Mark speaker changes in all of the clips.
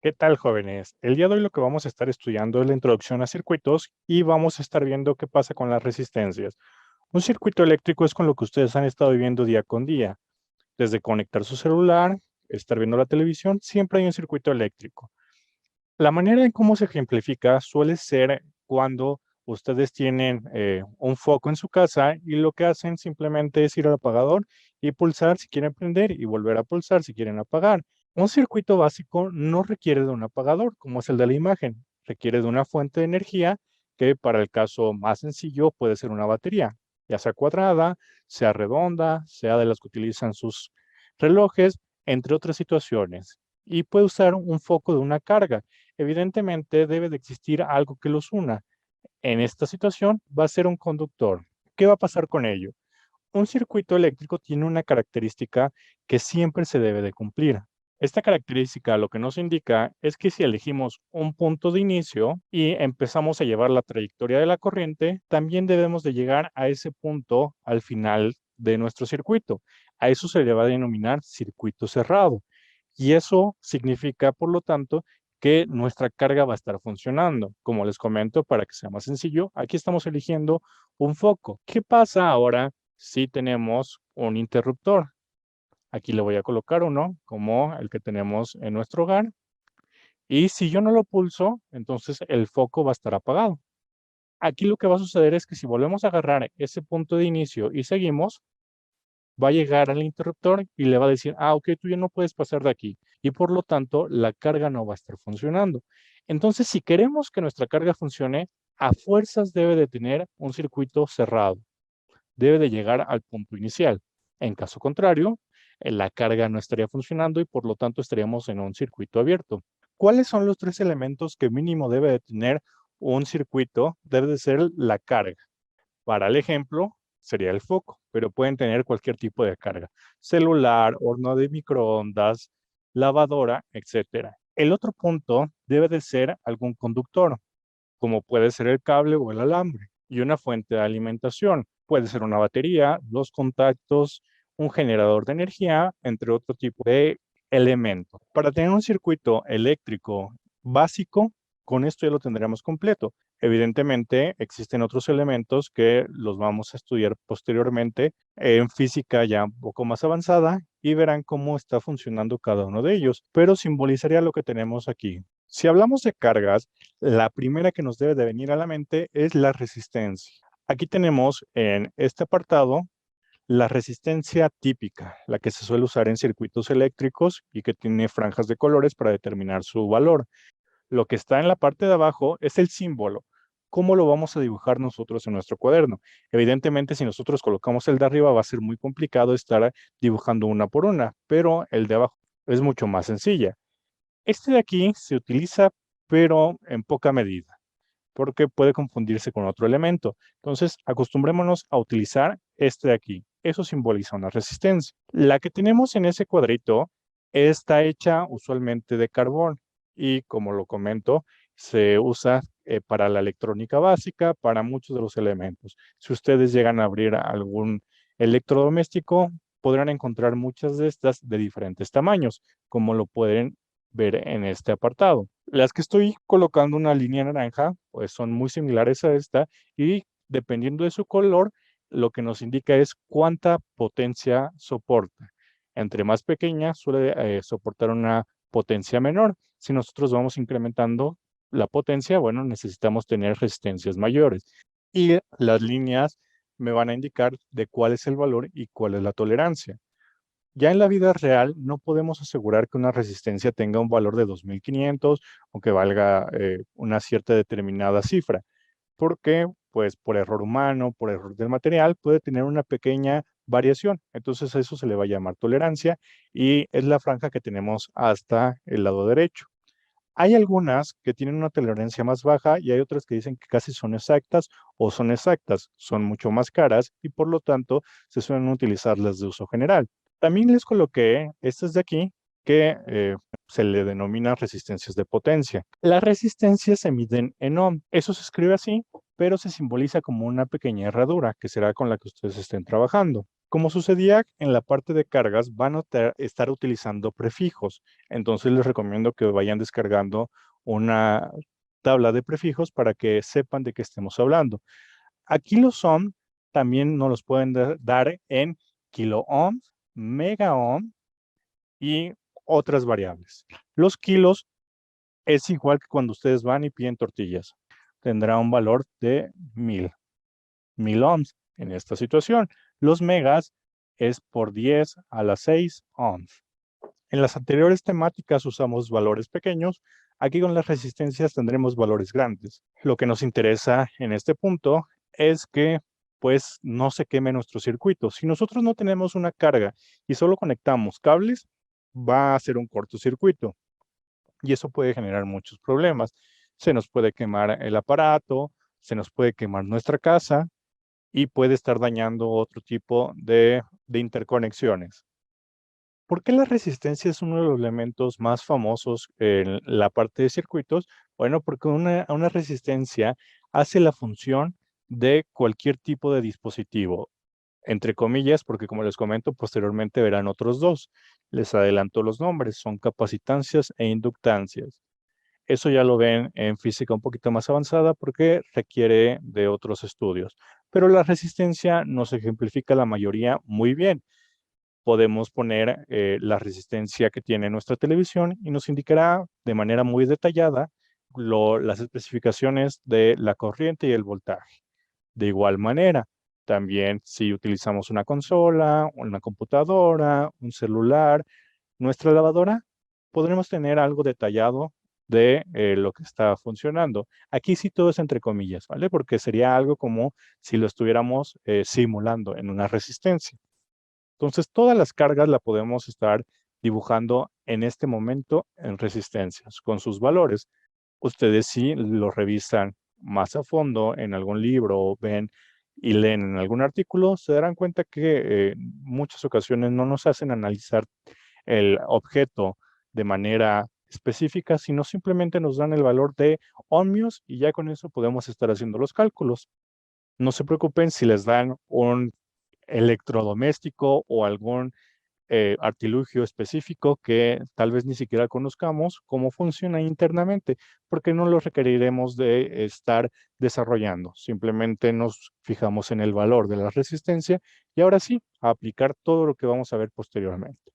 Speaker 1: ¿Qué tal, jóvenes? El día de hoy lo que vamos a estar estudiando es la introducción a circuitos y vamos a estar viendo qué pasa con las resistencias. Un circuito eléctrico es con lo que ustedes han estado viviendo día con día. Desde conectar su celular, estar viendo la televisión, siempre hay un circuito eléctrico. La manera en cómo se ejemplifica suele ser cuando ustedes tienen un foco en su casa y lo que hacen simplemente es ir al apagador y pulsar si quieren prender y volver a pulsar si quieren apagar. Un circuito básico no requiere de un apagador, como es el de la imagen. Requiere de una fuente de energía que para el caso más sencillo puede ser una batería, ya sea cuadrada, sea redonda, sea de las que utilizan sus relojes, entre otras situaciones. Y puede usar un foco de una carga. Evidentemente debe de existir algo que los una. En esta situación va a ser un conductor. ¿Qué va a pasar con ello? Un circuito eléctrico tiene una característica que siempre se debe de cumplir. Esta característica lo que nos indica es que si elegimos un punto de inicio y empezamos a llevar la trayectoria de la corriente, también debemos de llegar a ese punto al final de nuestro circuito. A eso se le va a denominar circuito cerrado. Y eso significa, por lo tanto, que nuestra carga va a estar funcionando. Como les comento, para que sea más sencillo, aquí estamos eligiendo un foco. ¿Qué pasa ahora si tenemos un interruptor? Aquí le voy a colocar uno, como el que tenemos en nuestro hogar. Y si yo no lo pulso, entonces el foco va a estar apagado. Aquí lo que va a suceder es que si volvemos a agarrar ese punto de inicio y seguimos, va a llegar al interruptor y le va a decir, ok, tú ya no puedes pasar de aquí. Y por lo tanto, la carga no va a estar funcionando. Entonces, si queremos que nuestra carga funcione, a fuerzas debe de tener un circuito cerrado. Debe de llegar al punto inicial. En caso contrario, la carga no estaría funcionando y por lo tanto estaríamos en un circuito abierto. ¿Cuáles son los tres elementos que mínimo debe de tener un circuito? Debe de ser la carga. Para el ejemplo, sería el foco, pero pueden tener cualquier tipo de carga. Celular, horno de microondas, lavadora, etcétera. El otro punto debe de ser algún conductor, como puede ser el cable o el alambre, y una fuente de alimentación. Puede ser una batería, dos contactos, un generador de energía, entre otro tipo de elementos. Para tener un circuito eléctrico básico, con esto ya lo tendríamos completo. Evidentemente, existen otros elementos que los vamos a estudiar posteriormente en física ya un poco más avanzada y verán cómo está funcionando cada uno de ellos, pero simbolizaría lo que tenemos aquí. Si hablamos de cargas, la primera que nos debe de venir a la mente es la resistencia. Aquí tenemos en este apartado la resistencia típica, la que se suele usar en circuitos eléctricos y que tiene franjas de colores para determinar su valor. Lo que está en la parte de abajo es el símbolo. ¿Cómo lo vamos a dibujar nosotros en nuestro cuaderno? Evidentemente, si nosotros colocamos el de arriba, va a ser muy complicado estar dibujando una por una, pero el de abajo es mucho más sencilla. Este de aquí se utiliza, pero en poca medida, porque puede confundirse con otro elemento. Entonces, acostumbrémonos a utilizar este de aquí. Eso simboliza una resistencia. La que tenemos en ese cuadrito está hecha usualmente de carbón y, como lo comento, se usa para la electrónica básica, para muchos de los elementos. Si ustedes llegan a abrir algún electrodoméstico, podrán encontrar muchas de estas de diferentes tamaños, como lo pueden ver en este apartado. Las que estoy colocando una línea naranja, pues son muy similares a esta y dependiendo de su color, lo que nos indica es cuánta potencia soporta. Entre más pequeña suele soportar una potencia menor. Si nosotros vamos incrementando la potencia, bueno, necesitamos tener resistencias mayores. Y las líneas me van a indicar de cuál es el valor y cuál es la tolerancia. Ya en la vida real no podemos asegurar que una resistencia tenga un valor de 2500 o que valga una cierta determinada cifra, porque pues por error humano, por error del material, puede tener una pequeña variación. Entonces a eso se le va a llamar tolerancia y es la franja que tenemos hasta el lado derecho. Hay algunas que tienen una tolerancia más baja y hay otras que dicen que casi son exactas o son exactas, son mucho más caras y por lo tanto se suelen utilizar las de uso general. También les coloqué estas de aquí que se le denomina resistencias de potencia. Las resistencias se miden en ohm. Eso se escribe así, pero se simboliza como una pequeña herradura que será con la que ustedes estén trabajando. Como sucedía en la parte de cargas, van a estar utilizando prefijos. Entonces les recomiendo que vayan descargando una tabla de prefijos para que sepan de qué estemos hablando. Aquí los ohm también nos los pueden dar en kilo ohm, mega ohm y otras variables. Los kilos es igual que cuando ustedes van y piden tortillas. Tendrá un valor de 1000 ohms en esta situación. Los megas es por 10 a la 6 ohms. En las anteriores temáticas usamos valores pequeños. Aquí con las resistencias tendremos valores grandes. Lo que nos interesa en este punto es que pues no se queme nuestro circuito. Si nosotros no tenemos una carga y solo conectamos cables, va a ser un cortocircuito y eso puede generar muchos problemas. Se nos puede quemar el aparato, se nos puede quemar nuestra casa y puede estar dañando otro tipo de interconexiones. ¿Por qué la resistencia es uno de los elementos más famosos en la parte de circuitos? Bueno, porque una resistencia hace la función de cualquier tipo de dispositivo, entre comillas, porque como les comento, posteriormente verán otros dos. Les adelanto los nombres, son capacitancias e inductancias. Eso ya lo ven en física un poquito más avanzada porque requiere de otros estudios. Pero la resistencia nos ejemplifica la mayoría muy bien. Podemos poner la resistencia que tiene nuestra televisión y nos indicará de manera muy detallada las especificaciones de la corriente y el voltaje. De igual manera, también si utilizamos una consola, una computadora, un celular, nuestra lavadora, podremos tener algo detallado de lo que está funcionando. Aquí sí todo es entre comillas, ¿vale? Porque sería algo como si lo estuviéramos simulando en una resistencia. Entonces, todas las cargas la podemos estar dibujando en este momento en resistencias con sus valores. Ustedes sí lo revisan más a fondo en algún libro o ven y leen en algún artículo, se darán cuenta que muchas ocasiones no nos hacen analizar el objeto de manera específica, sino simplemente nos dan el valor de ohmios y ya con eso podemos estar haciendo los cálculos. No se preocupen si les dan un electrodoméstico o algún artilugio específico que tal vez ni siquiera conozcamos cómo funciona internamente, porque no lo requeriremos de estar desarrollando. Simplemente nos fijamos en el valor de la resistencia y ahora sí, a aplicar todo lo que vamos a ver posteriormente.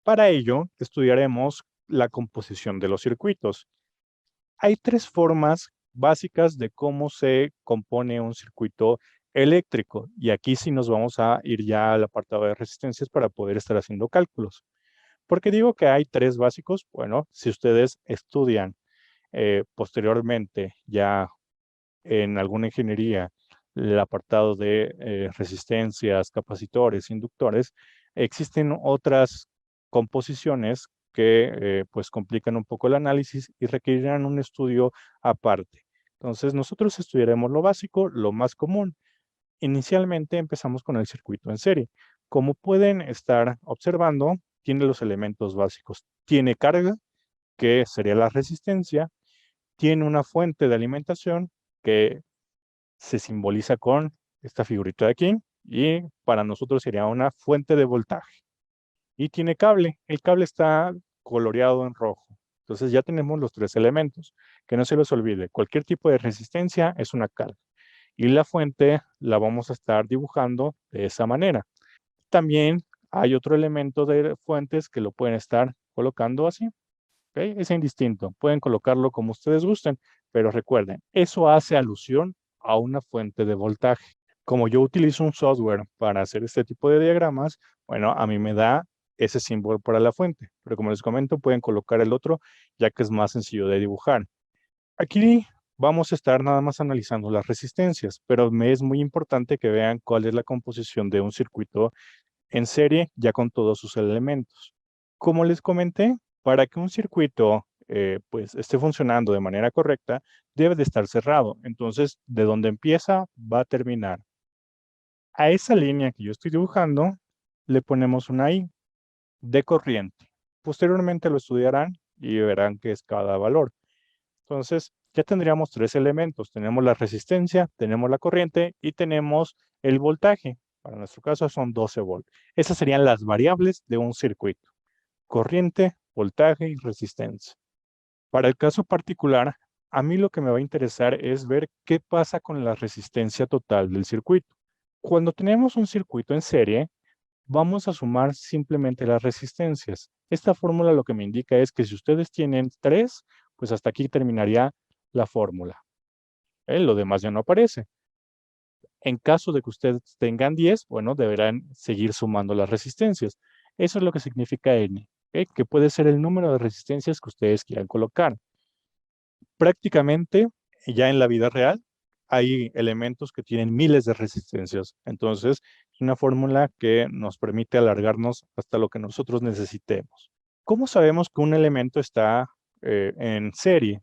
Speaker 1: Para ello, estudiaremos la composición de los circuitos. Hay tres formas básicas de cómo se compone un circuito eléctrico. Y aquí sí nos vamos a ir ya al apartado de resistencias para poder estar haciendo cálculos. ¿Por qué digo que hay tres básicos? Bueno, si ustedes estudian posteriormente ya en alguna ingeniería el apartado de resistencias, capacitores, inductores, existen otras composiciones que pues complican un poco el análisis y requerirán un estudio aparte. Entonces nosotros estudiaremos lo básico, lo más común. Inicialmente empezamos con el circuito en serie. Como pueden estar observando, tiene los elementos básicos. Tiene carga, que sería la resistencia, tiene una fuente de alimentación que se simboliza con esta figurita de aquí y para nosotros sería una fuente de voltaje. Y tiene cable, el cable está coloreado en rojo. Entonces ya tenemos los tres elementos. Que no se les olvide, cualquier tipo de resistencia es una carga. Y la fuente la vamos a estar dibujando de esa manera. También hay otro elemento de fuentes que lo pueden estar colocando así. ¿Okay? Es indistinto, pueden colocarlo como ustedes gusten, pero recuerden, eso hace alusión a una fuente de voltaje. Como yo utilizo un software para hacer este tipo de diagramas, bueno, a mí me da ese símbolo para la fuente, pero como les comento, pueden colocar el otro ya que es más sencillo de dibujar. Aquí vamos a estar nada más analizando las resistencias, pero me es muy importante que vean cuál es la composición de un circuito en serie ya con todos sus elementos. Como les comenté, para que un circuito pues esté funcionando de manera correcta, debe de estar cerrado. Entonces, de donde empieza, va a terminar. A esa línea que yo estoy dibujando, le ponemos una I de corriente. Posteriormente lo estudiarán y verán qué es cada valor. Entonces, ya tendríamos tres elementos. Tenemos la resistencia, tenemos la corriente y tenemos el voltaje. Para nuestro caso son 12 volts. Esas serían las variables de un circuito: corriente, voltaje y resistencia. Para el caso particular, a mí lo que me va a interesar es ver qué pasa con la resistencia total del circuito. Cuando tenemos un circuito en serie, vamos a sumar simplemente las resistencias. Esta fórmula lo que me indica es que si ustedes tienen 3, pues hasta aquí terminaría la fórmula. Lo demás ya no aparece. En caso de que ustedes tengan 10, bueno, deberán seguir sumando las resistencias. Eso es lo que significa N, ¿ok? Que puede ser el número de resistencias que ustedes quieran colocar. Prácticamente, ya en la vida real, hay elementos que tienen miles de resistencias. Entonces, es una fórmula que nos permite alargarnos hasta lo que nosotros necesitemos. ¿Cómo sabemos que un elemento está en serie?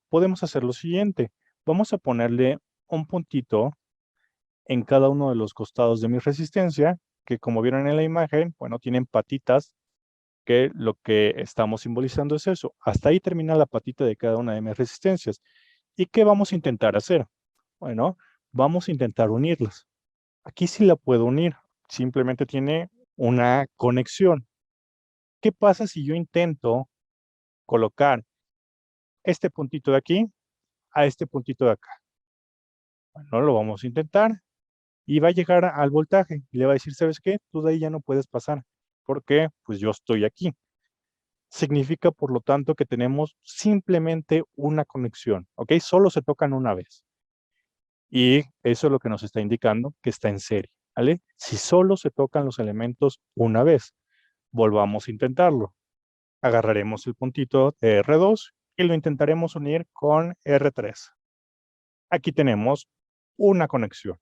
Speaker 1: Podemos hacer lo siguiente. Vamos a ponerle un puntito en cada uno de los costados de mi resistencia, que como vieron en la imagen, bueno, tienen patitas, que lo que estamos simbolizando es eso. Hasta ahí termina la patita de cada una de mis resistencias. ¿Y qué vamos a intentar hacer? Bueno, vamos a intentar unirlas. Aquí sí la puedo unir. Simplemente tiene una conexión. ¿Qué pasa si yo intento colocar este puntito de aquí a este puntito de acá? Bueno, lo vamos a intentar y va a llegar al voltaje y le va a decir, ¿sabes qué? Tú de ahí ya no puedes pasar porque pues yo estoy aquí. Significa, por lo tanto, que tenemos simplemente una conexión, ¿ok? Solo se tocan una vez. Y eso es lo que nos está indicando que está en serie, ¿vale? Si solo se tocan los elementos una vez, volvamos a intentarlo. Agarraremos el puntito de R2 y lo intentaremos unir con R3. Aquí tenemos una conexión.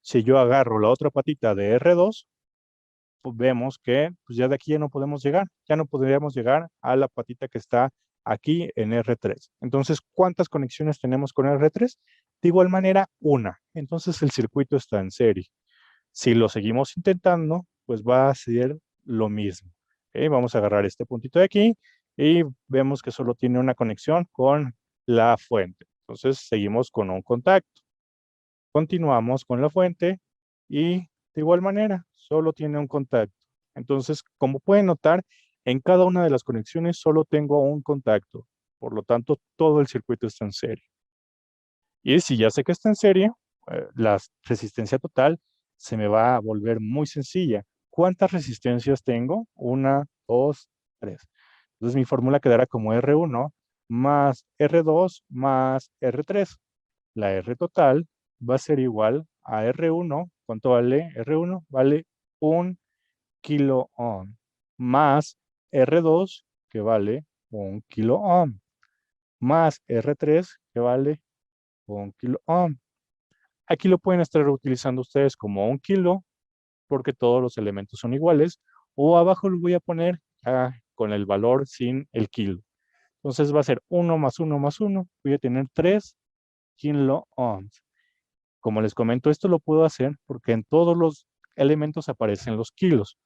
Speaker 1: Si yo agarro la otra patita de R2, pues vemos que pues ya de aquí ya no podemos llegar, ya no podríamos llegar a la patita que está aquí en R3. Entonces, ¿cuántas conexiones tenemos con R3? De igual manera, una. Entonces, el circuito está en serie. Si lo seguimos intentando, pues va a ser lo mismo. ¿Ok? Vamos a agarrar este puntito de aquí y vemos que solo tiene una conexión con la fuente. Entonces, seguimos con un contacto. Continuamos con la fuente y de igual manera, solo tiene un contacto. Entonces, como pueden notar, en cada una de las conexiones solo tengo un contacto. Por lo tanto, todo el circuito está en serie. Y si ya sé que está en serie, la resistencia total se me va a volver muy sencilla. ¿Cuántas resistencias tengo? Una, dos, tres. Entonces mi fórmula quedará como R1 más R2 más R3. La R total va a ser igual a R1. ¿Cuánto vale R1? Vale 1 kilo ohm más R2 que vale 1 kilo ohm más R3 que vale 1 kilo ohm. Aquí lo pueden estar utilizando ustedes como 1 kilo porque todos los elementos son iguales, o abajo lo voy a poner con el valor sin el kilo. Entonces va a ser 1 más 1 más 1, voy a tener 3 kilo ohms. Como les comento, esto lo puedo hacer porque en todos los elementos aparecen los kilos.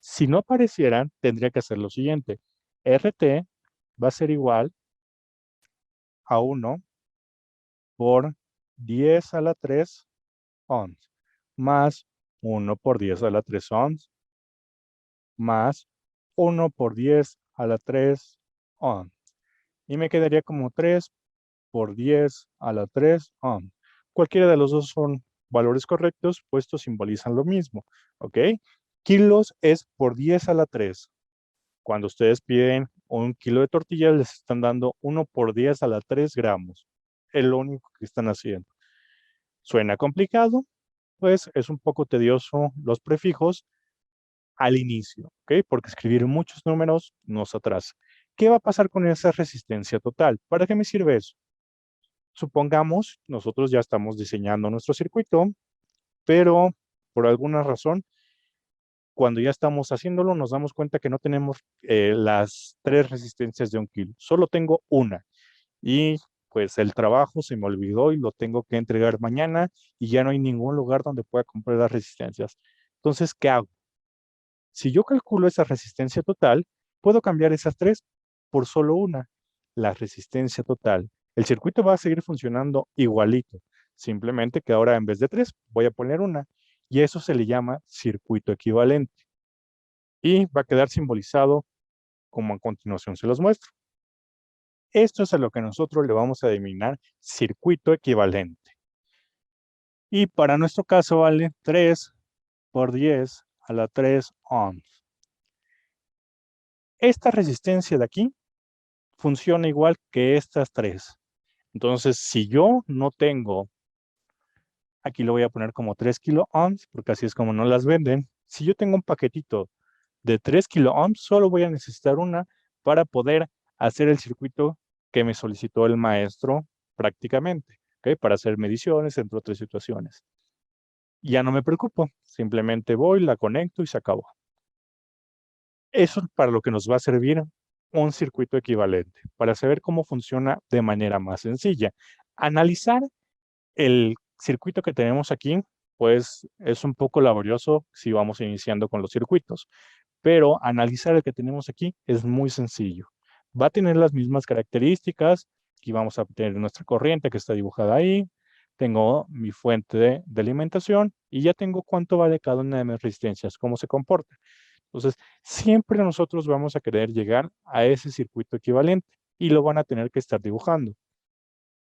Speaker 1: Si no aparecieran, tendría que hacer lo siguiente. RT va a ser igual a 1 por 10 a la 3 ohms, más 1 por 10 a la 3 ohms, más 1 por 10 a la 3 ohms. Y me quedaría como 3 por 10 a la 3 ohms. Cualquiera de los dos son valores correctos, puestos simbolizan lo mismo, ¿ok? Kilos es por 10 a la 3. Cuando ustedes piden 1 kilo de tortillas, les están dando 1 por 10 a la 3 gramos. Es lo único que están haciendo. Suena complicado, pues es un poco tedioso los prefijos al inicio, ¿ok? Porque escribir muchos números nos atrasa. ¿Qué va a pasar con esa resistencia total? ¿Para qué me sirve eso? Supongamos, nosotros ya estamos diseñando nuestro circuito, pero por alguna razón, cuando ya estamos haciéndolo, nos damos cuenta que no tenemos las 3 resistencias de 1 kilo. Solo tengo una. Y pues el trabajo se me olvidó y lo tengo que entregar mañana y ya no hay ningún lugar donde pueda comprar las resistencias. Entonces, ¿qué hago? Si yo calculo esa resistencia total, puedo cambiar esas 3 por solo una, la resistencia total. El circuito va a seguir funcionando igualito, simplemente que ahora en vez de 3 voy a poner una. y eso se le llama circuito equivalente. Y va a quedar simbolizado como a continuación se los muestro. Esto es a lo que nosotros le vamos a denominar circuito equivalente. Y para nuestro caso vale 3 por 10 a la 3 ohms. Esta resistencia de aquí funciona igual que estas tres. Entonces, si yo no tengo, aquí lo voy a poner como 3 kilo ohms, porque así es como no las venden. Si yo tengo un paquetito de 3 kilo ohms, solo voy a necesitar una para poder hacer el circuito que me solicitó el maestro prácticamente, ¿okay? Para hacer mediciones, entre otras situaciones. Ya no me preocupo, simplemente voy, la conecto y se acabó. Eso es para lo que nos va a servir un circuito equivalente, para saber cómo funciona de manera más sencilla. Analizar el circuito que tenemos aquí, pues es un poco laborioso si vamos iniciando con los circuitos, pero analizar el que tenemos aquí es muy sencillo. Va a tener las mismas características, aquí vamos a tener nuestra corriente que está dibujada ahí, tengo mi fuente de alimentación y ya tengo cuánto vale cada una de mis resistencias, cómo se comporta. Entonces, siempre nosotros vamos a querer llegar a ese circuito equivalente y lo van a tener que estar dibujando.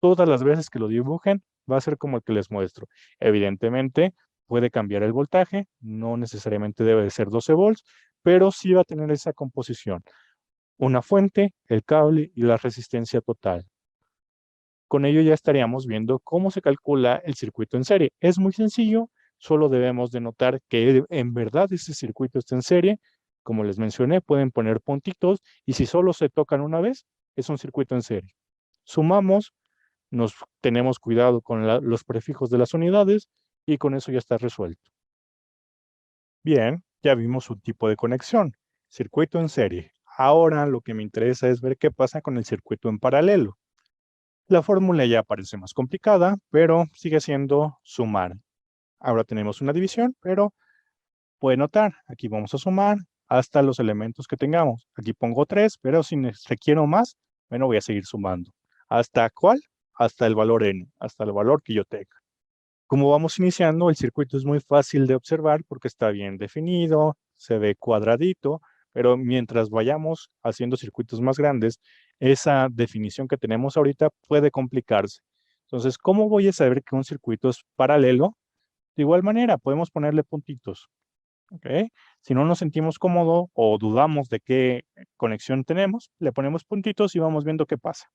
Speaker 1: Todas las veces que lo dibujen, va a ser como el que les muestro. Evidentemente, puede cambiar el voltaje, no necesariamente debe de ser 12 volts, pero sí va a tener esa composición. Una fuente, el cable y la resistencia total. Con ello ya estaríamos viendo cómo se calcula el circuito en serie. Es muy sencillo, solo debemos de notar que en verdad ese circuito está en serie. Como les mencioné, pueden poner puntitos y si solo se tocan una vez, es un circuito en serie. Sumamos, nos tenemos cuidado con los prefijos de las unidades y con eso ya está resuelto. Bien, ya vimos un tipo de conexión, circuito en serie. Ahora lo que me interesa es ver qué pasa con el circuito en paralelo. La fórmula ya parece más complicada, pero sigue siendo sumar. Ahora tenemos una división, pero puede notar, aquí vamos a sumar hasta los elementos que tengamos. Aquí pongo 3, pero si requiero más, bueno, voy a seguir sumando. ¿Hasta cuál? Hasta el valor n, hasta el valor que yo tenga. Como vamos iniciando, el circuito es muy fácil de observar porque está bien definido, se ve cuadradito, pero mientras vayamos haciendo circuitos más grandes, esa definición que tenemos ahorita puede complicarse. Entonces, ¿cómo voy a saber que un circuito es paralelo? De igual manera, podemos ponerle puntitos. ¿Okay? Si no nos sentimos cómodos o dudamos de qué conexión tenemos, le ponemos puntitos y vamos viendo qué pasa.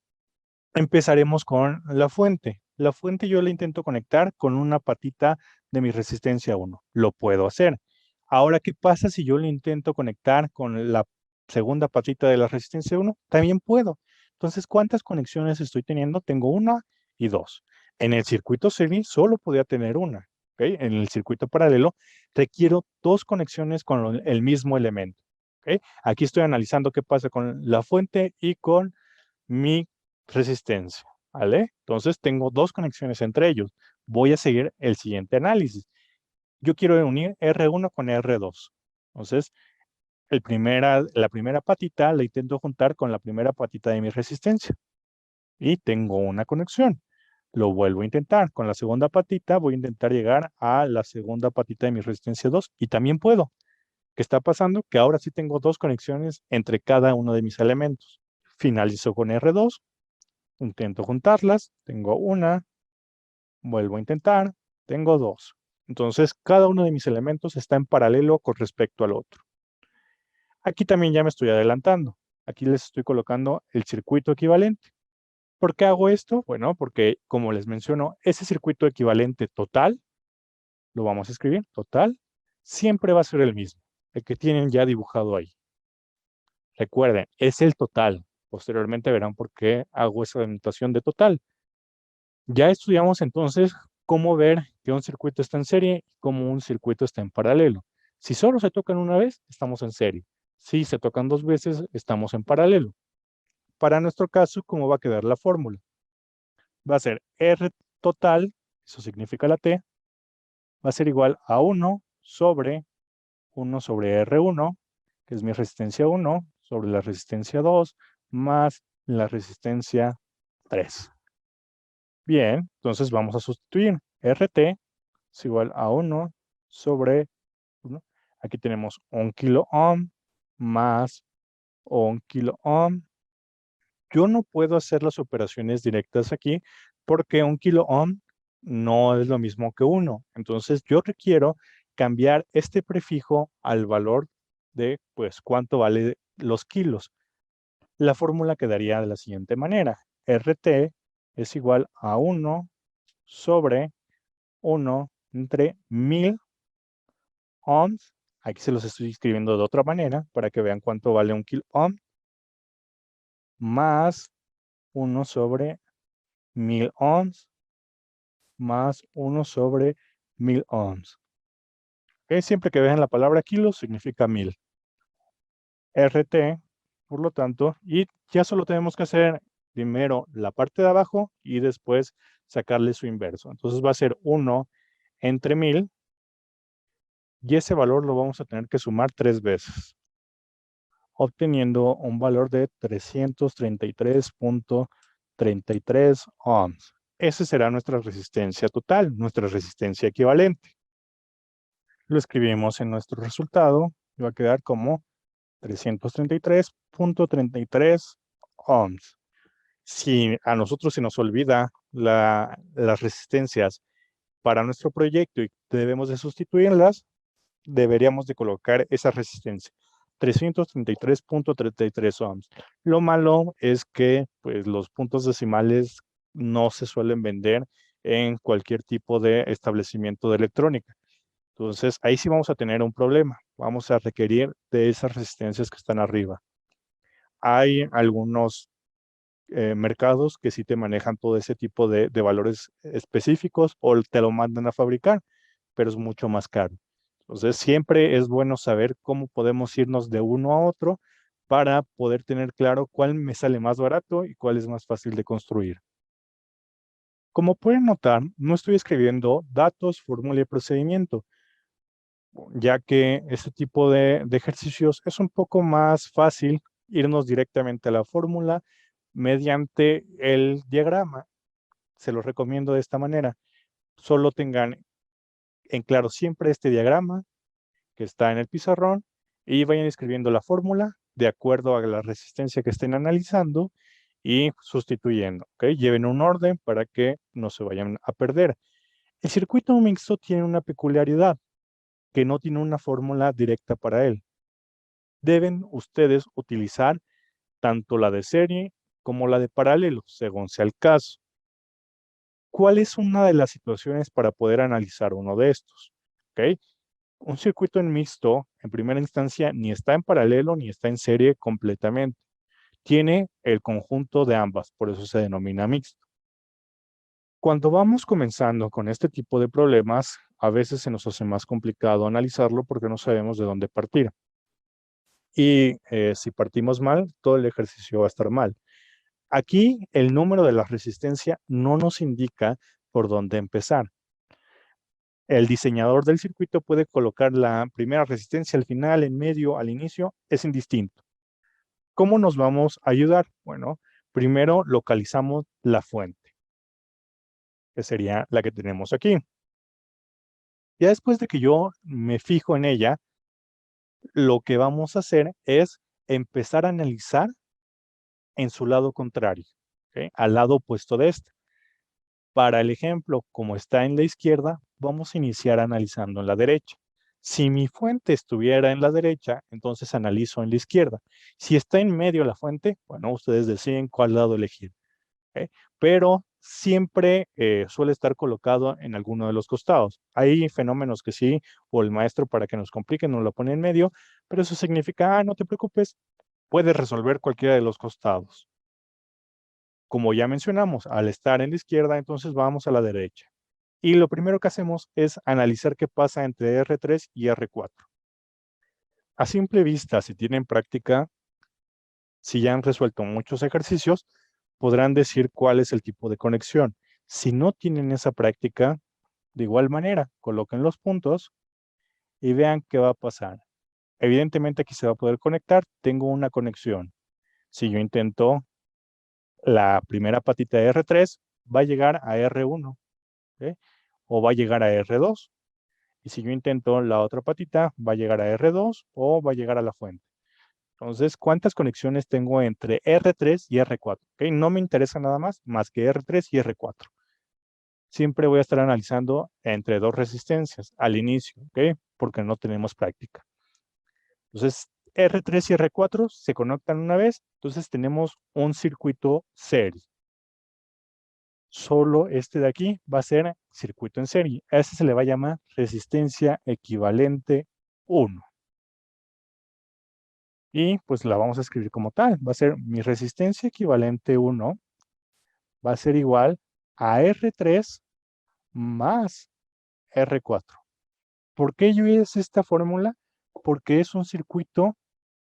Speaker 1: Empezaremos con la fuente. La fuente yo la intento conectar con una patita de mi resistencia 1. Lo puedo hacer. Ahora, ¿qué pasa si yo lo intento conectar con la segunda patita de la resistencia 1? También puedo. Entonces, ¿cuántas conexiones estoy teniendo? Tengo una y dos. En el circuito serie solo podía tener una. ¿Okay? En el circuito paralelo requiero dos conexiones con el mismo elemento. ¿Okay? Aquí estoy analizando qué pasa con la fuente y con mi resistencia, ¿vale? Entonces tengo dos conexiones entre ellos. Voy a seguir el siguiente análisis. Yo quiero unir R1 con R2. Entonces, la primera patita la intento juntar con la primera patita de mi resistencia. Y tengo una conexión. Lo vuelvo a intentar. Con la segunda patita voy a intentar llegar a la segunda patita de mi resistencia 2 y también puedo. ¿Qué está pasando? Que ahora sí tengo dos conexiones entre cada uno de mis elementos. Finalizo con R2. Intento juntarlas, tengo una, vuelvo a intentar, tengo dos. Entonces, cada uno de mis elementos está en paralelo con respecto al otro. Aquí también ya me estoy adelantando. Aquí les estoy colocando el circuito equivalente. ¿Por qué hago esto? Bueno, porque como les menciono, ese circuito equivalente total, lo vamos a escribir, total, siempre va a ser el mismo, el que tienen ya dibujado ahí. Recuerden, es el total. Posteriormente verán por qué hago esa denotación de total. Ya estudiamos entonces cómo ver que un circuito está en serie y cómo un circuito está en paralelo. Si solo se tocan una vez, estamos en serie. Si se tocan dos veces, estamos en paralelo. Para nuestro caso, ¿cómo va a quedar la fórmula? Va a ser R total, eso significa la T, va a ser igual a 1 sobre R1, que es mi resistencia 1, sobre la resistencia 2, más la resistencia 3. Bien, entonces vamos a sustituir. RT es igual a 1 sobre 1. Aquí tenemos 1 kilo ohm más 1 kilo ohm. Yo no puedo hacer las operaciones directas aquí porque 1 kilo ohm no es lo mismo que 1. Entonces, yo requiero cambiar este prefijo al valor de, pues, cuánto vale los kilos. La fórmula quedaría de la siguiente manera. RT es igual a 1 sobre 1 entre 1000 ohms. Aquí se los estoy escribiendo de otra manera para que vean cuánto vale 1 kilo ohm más 1 sobre 1000 ohms más 1 sobre 1000 ohms. ¿Ok? Siempre que vean la palabra kilo significa 1000. RT, por lo tanto, y ya solo tenemos que hacer primero la parte de abajo y después sacarle su inverso. Entonces va a ser 1 entre 1000 y ese valor lo vamos a tener que sumar 3 veces, obteniendo un valor de 333.33 ohms. Esa será nuestra resistencia total, nuestra resistencia equivalente. Lo escribimos en nuestro resultado y va a quedar como 333.33 ohms. Si a nosotros se nos olvida las resistencias para nuestro proyecto y debemos de sustituirlas, deberíamos de colocar esa resistencia, 333.33 ohms. Lo malo es que pues, los puntos decimales no se suelen vender en cualquier tipo de establecimiento de electrónica. Entonces, ahí sí vamos a tener un problema. Vamos a requerir de esas resistencias que están arriba. Hay algunos mercados que sí te manejan todo ese tipo de valores específicos o te lo mandan a fabricar, pero es mucho más caro. Entonces, siempre es bueno saber cómo podemos irnos de uno a otro para poder tener claro cuál me sale más barato y cuál es más fácil de construir. Como pueden notar, no estoy escribiendo datos, fórmula y procedimiento, ya que este tipo de ejercicios es un poco más fácil irnos directamente a la fórmula mediante el diagrama. Se los recomiendo de esta manera. Solo tengan en claro siempre este diagrama que está en el pizarrón y vayan escribiendo la fórmula de acuerdo a la resistencia que estén analizando y sustituyendo. ¿Ok? Lleven un orden para que no se vayan a perder. El circuito mixto tiene una peculiaridad, que no tiene una fórmula directa para él. Deben ustedes utilizar tanto la de serie como la de paralelo, según sea el caso. ¿Cuál es una de las situaciones para poder analizar uno de estos? ¿Ok? Un circuito en mixto, en primera instancia, ni está en paralelo ni está en serie completamente. Tiene el conjunto de ambas, por eso se denomina mixto. Cuando vamos comenzando con este tipo de problemas, a veces se nos hace más complicado analizarlo porque no sabemos de dónde partir. Y si partimos mal, todo el ejercicio va a estar mal. Aquí el número de la resistencia no nos indica por dónde empezar. El diseñador del circuito puede colocar la primera resistencia al final, en medio, al inicio, es indistinto. ¿Cómo nos vamos a ayudar? Bueno, primero localizamos la fuente, que sería la que tenemos aquí. Ya después de que yo me fijo en ella, lo que vamos a hacer es empezar a analizar en su lado contrario, ¿ok? Al lado opuesto de este. Para el ejemplo, como está en la izquierda, vamos a iniciar analizando en la derecha. Si mi fuente estuviera en la derecha, entonces analizo en la izquierda. Si está en medio la fuente, bueno, ustedes deciden cuál lado elegir. ¿Ok? Pero siempre suele estar colocado en alguno de los costados. Hay fenómenos que sí, o el maestro para que nos complique nos lo pone en medio, pero eso significa, no te preocupes, puedes resolver cualquiera de los costados. Como ya mencionamos, al estar en la izquierda, entonces vamos a la derecha. Y lo primero que hacemos es analizar qué pasa entre R3 y R4. A simple vista, si tienen práctica, si ya han resuelto muchos ejercicios, podrán decir cuál es el tipo de conexión. Si no tienen esa práctica, de igual manera, coloquen los puntos y vean qué va a pasar. Evidentemente aquí se va a poder conectar, tengo una conexión. Si yo intento la primera patita de R3, va a llegar a R1, ¿ok? O va a llegar a R2. Y si yo intento la otra patita, va a llegar a R2 o va a llegar a la fuente. Entonces, ¿cuántas conexiones tengo entre R3 y R4? ¿Ok? No me interesa nada más que R3 y R4. Siempre voy a estar analizando entre dos resistencias al inicio, ¿ok? Porque no tenemos práctica. Entonces, R3 y R4 se conectan una vez, entonces tenemos un circuito serie. Solo este de aquí va a ser circuito en serie. A ese se le va a llamar resistencia equivalente 1. Y pues la vamos a escribir como tal. Va a ser mi resistencia equivalente 1 va a ser igual a R3 más R4. ¿Por qué yo hice esta fórmula? Porque es un circuito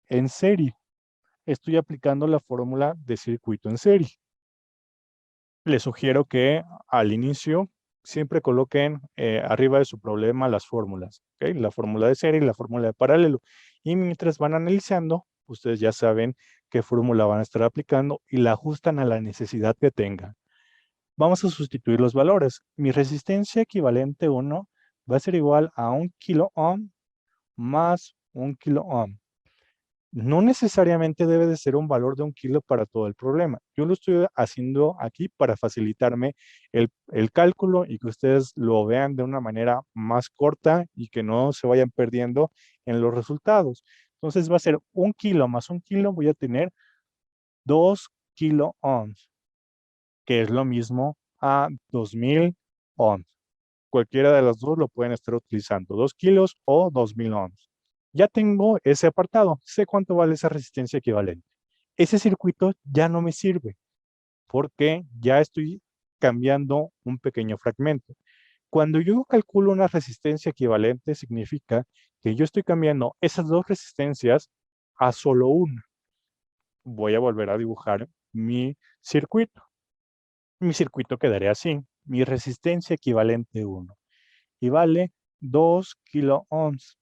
Speaker 1: en serie. Estoy aplicando la fórmula de circuito en serie. Les sugiero que al inicio siempre coloquen arriba de su problema las fórmulas, ¿ok? La fórmula de serie y la fórmula de paralelo. Y mientras van analizando, ustedes ya saben qué fórmula van a estar aplicando y la ajustan a la necesidad que tengan. Vamos a sustituir los valores. Mi resistencia equivalente 1 va a ser igual a 1 kilo ohm más 1 kilo ohm. No necesariamente debe de ser un valor de 1 kilo para todo el problema. Yo lo estoy haciendo aquí para facilitarme el cálculo y que ustedes lo vean de una manera más corta y que no se vayan perdiendo en los resultados. Entonces va a ser 1 kilo más 1 kilo, voy a tener 2 kilo ohms, que es lo mismo a 2000 ohms. Cualquiera de las dos lo pueden estar utilizando, 2 kilos o 2000 ohms. Ya tengo ese apartado, sé cuánto vale esa resistencia equivalente. Ese circuito ya no me sirve porque ya estoy cambiando un pequeño fragmento. Cuando yo calculo una resistencia equivalente, significa que yo estoy cambiando esas dos resistencias a solo una. Voy a volver a dibujar mi circuito. Mi circuito quedaría así. Mi resistencia equivalente 1 y vale 2 kilo ohms.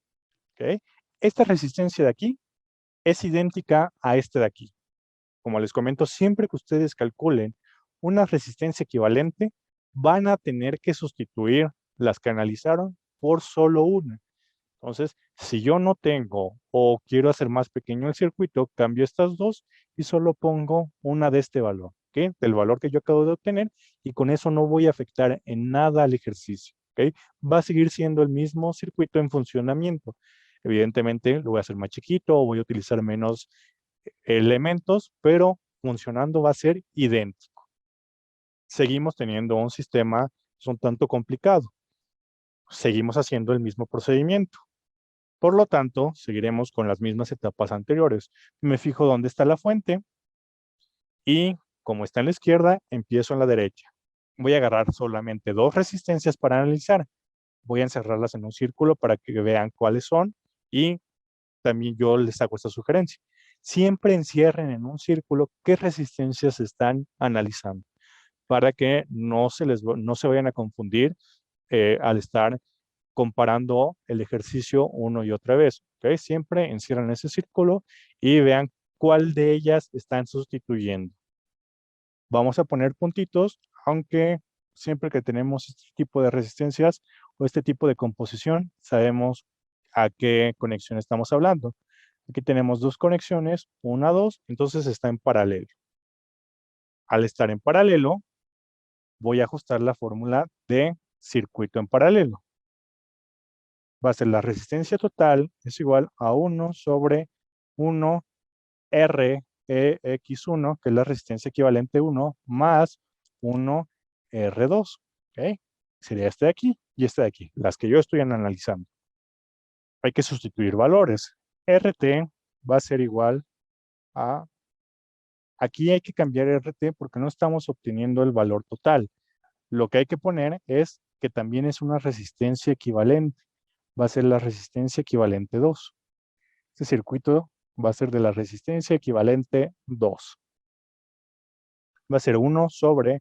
Speaker 1: ¿Ok? Esta resistencia de aquí es idéntica a esta de aquí. Como les comento, siempre que ustedes calculen una resistencia equivalente, van a tener que sustituir las que analizaron por solo una. Entonces, si yo no tengo o quiero hacer más pequeño el circuito, cambio estas dos y solo pongo una de este valor, ¿ok? Del valor que yo acabo de obtener y con eso no voy a afectar en nada al ejercicio, ¿ok? Va a seguir siendo el mismo circuito en funcionamiento. Evidentemente lo voy a hacer más chiquito o voy a utilizar menos elementos, pero funcionando va a ser idéntico. Seguimos teniendo un sistema un tanto complicado. Seguimos haciendo el mismo procedimiento. Por lo tanto, seguiremos con las mismas etapas anteriores. Me fijo dónde está la fuente y como está en la izquierda, empiezo en la derecha. Voy a agarrar solamente dos resistencias para analizar. Voy a encerrarlas en un círculo para que vean cuáles son y también yo les hago esta sugerencia. Siempre encierren en un círculo qué resistencias están analizando para que no se vayan a confundir al estar comparando el ejercicio uno y otra vez. ¿Ok? Siempre encierran ese círculo y vean cuál de ellas están sustituyendo. Vamos a poner puntitos, aunque siempre que tenemos este tipo de resistencias o este tipo de composición, sabemos a qué conexión estamos hablando. Aquí tenemos dos conexiones, una, dos, entonces está en paralelo. Al estar en paralelo, voy a ajustar la fórmula de circuito en paralelo. Va a ser la resistencia total es igual a 1 sobre 1 REX1, que es la resistencia equivalente 1, más 1 R2. ¿Ok? Sería este de aquí y este de aquí, las que yo estoy analizando. Hay que sustituir valores. RT va a ser igual a... Aquí hay que cambiar RT porque no estamos obteniendo el valor total. Lo que hay que poner es que también es una resistencia equivalente. Va a ser la resistencia equivalente 2. Este circuito va a ser de la resistencia equivalente 2. Va a ser 1 sobre,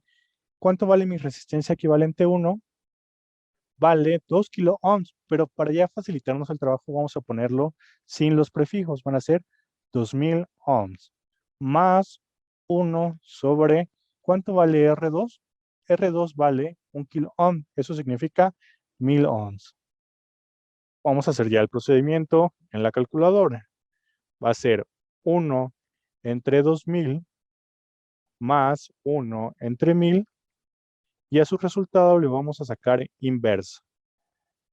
Speaker 1: ¿cuánto vale mi resistencia equivalente 1? Vale 2 kilo ohms, pero para ya facilitarnos el trabajo vamos a ponerlo sin los prefijos. Van a ser 2000 ohms más 1 sobre, ¿cuánto vale R2? R2 vale 1 kilo ohm, eso significa 1000 ohms. Vamos a hacer ya el procedimiento en la calculadora. Va a ser 1 entre 2000 más 1 entre 1000 y a su resultado le vamos a sacar inverso.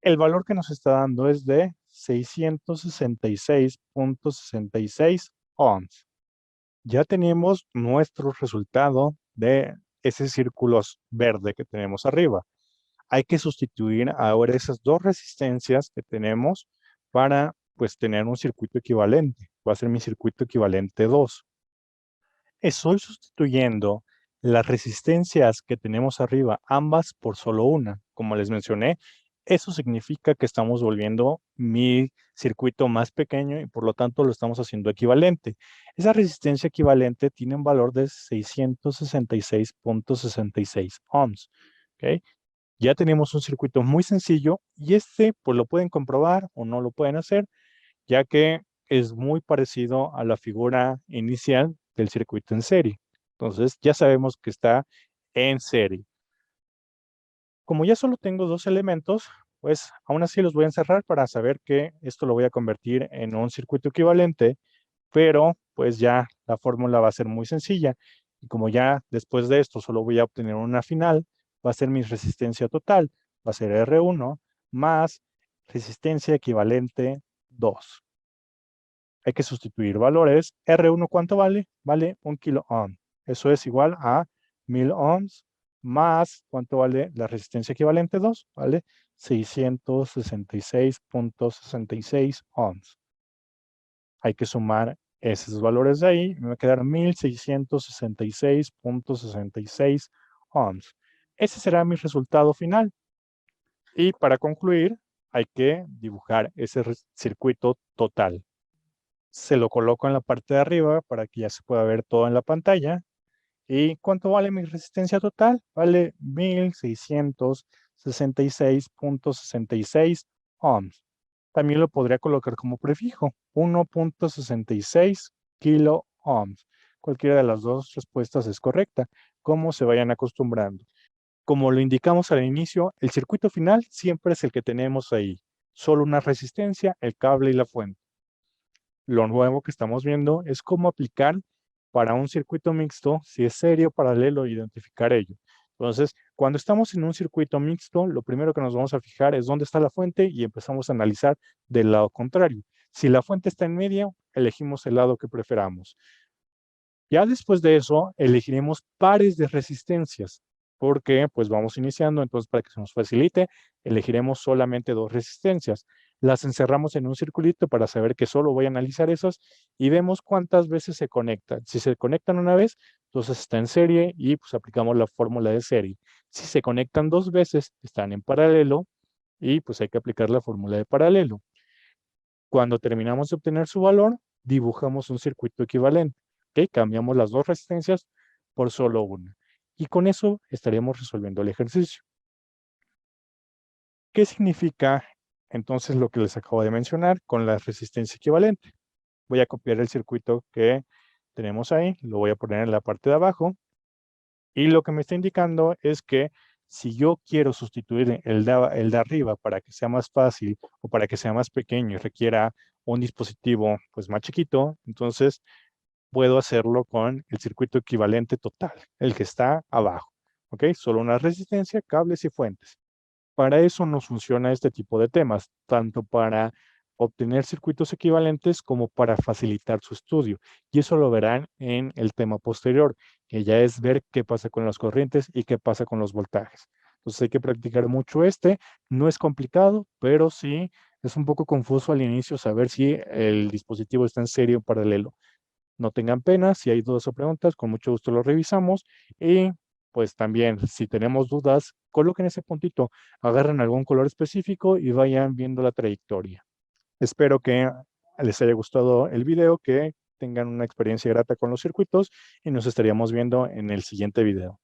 Speaker 1: El valor que nos está dando es de 666.66 ohms. Ya tenemos nuestro resultado de ese círculo verde que tenemos arriba. Hay que sustituir ahora esas dos resistencias que tenemos para pues tener un circuito equivalente. Va a ser mi circuito equivalente 2. Estoy sustituyendo las resistencias que tenemos arriba, ambas por solo una. Como les mencioné, eso significa que estamos volviendo mi circuito más pequeño y por lo tanto lo estamos haciendo equivalente. Esa resistencia equivalente tiene un valor de 666.66 ohms. ¿Okay? Ya tenemos un circuito muy sencillo y este pues lo pueden comprobar o no lo pueden hacer, ya que es muy parecido a la figura inicial del circuito en serie. Entonces ya sabemos que está en serie. Como ya solo tengo dos elementos, pues aún así los voy a encerrar para saber que esto lo voy a convertir en un circuito equivalente, pero pues ya la fórmula va a ser muy sencilla. Y como ya después de esto solo voy a obtener una final, va a ser mi resistencia total, va a ser R1 más resistencia equivalente 2. Hay que sustituir valores. R1, ¿cuánto vale? Vale 1 kilo ohm. Eso es igual a 1000 ohms más, ¿cuánto vale la resistencia equivalente 2? Vale 666.66 ohms. Hay que sumar esos valores de ahí. Me va a quedar 1666.66 ohms. Ese será mi resultado final. Y para concluir, hay que dibujar ese circuito total. Se lo coloco en la parte de arriba para que ya se pueda ver todo en la pantalla. ¿Y cuánto vale mi resistencia total? Vale 1666.66 ohms. También lo podría colocar como prefijo, 1.66 kilo ohms. Cualquiera de las dos respuestas es correcta, como se vayan acostumbrando. Como lo indicamos al inicio, el circuito final siempre es el que tenemos ahí. Solo una resistencia, el cable y la fuente. Lo nuevo que estamos viendo es cómo aplicar para un circuito mixto, si es serie o paralelo, identificar ello. Entonces, cuando estamos en un circuito mixto, lo primero que nos vamos a fijar es dónde está la fuente y empezamos a analizar del lado contrario. Si la fuente está en medio, elegimos el lado que preferamos. Ya después de eso, elegiremos pares de resistencias, porque pues vamos iniciando, entonces para que se nos facilite, elegiremos solamente dos resistencias. Las encerramos en un circulito para saber que solo voy a analizar esas y vemos cuántas veces se conectan. Si se conectan una vez, entonces está en serie y pues aplicamos la fórmula de serie. Si se conectan dos veces, están en paralelo y pues hay que aplicar la fórmula de paralelo. Cuando terminamos de obtener su valor, dibujamos un circuito equivalente. ¿Okay? Cambiamos las dos resistencias por solo una. Y con eso estaríamos resolviendo el ejercicio. ¿Qué significa entonces lo que les acabo de mencionar con la resistencia equivalente? Voy a copiar el circuito que tenemos ahí, lo voy a poner en la parte de abajo. Y lo que me está indicando es que si yo quiero sustituir el de arriba para que sea más fácil o para que sea más pequeño y requiera un dispositivo pues más chiquito, entonces puedo hacerlo con el circuito equivalente total, el que está abajo. ¿Ok? Solo una resistencia, cables y fuentes. Para eso nos funciona este tipo de temas, tanto para obtener circuitos equivalentes como para facilitar su estudio. Y eso lo verán en el tema posterior, que ya es ver qué pasa con las corrientes y qué pasa con los voltajes. Entonces hay que practicar mucho este. No es complicado, pero sí es un poco confuso al inicio saber si el dispositivo está en serie o paralelo. No tengan pena, si hay dudas o preguntas, con mucho gusto lo revisamos. Y pues también, si tenemos dudas, coloquen ese puntito, agarren algún color específico y vayan viendo la trayectoria. Espero que les haya gustado el video, que tengan una experiencia grata con los circuitos y nos estaríamos viendo en el siguiente video.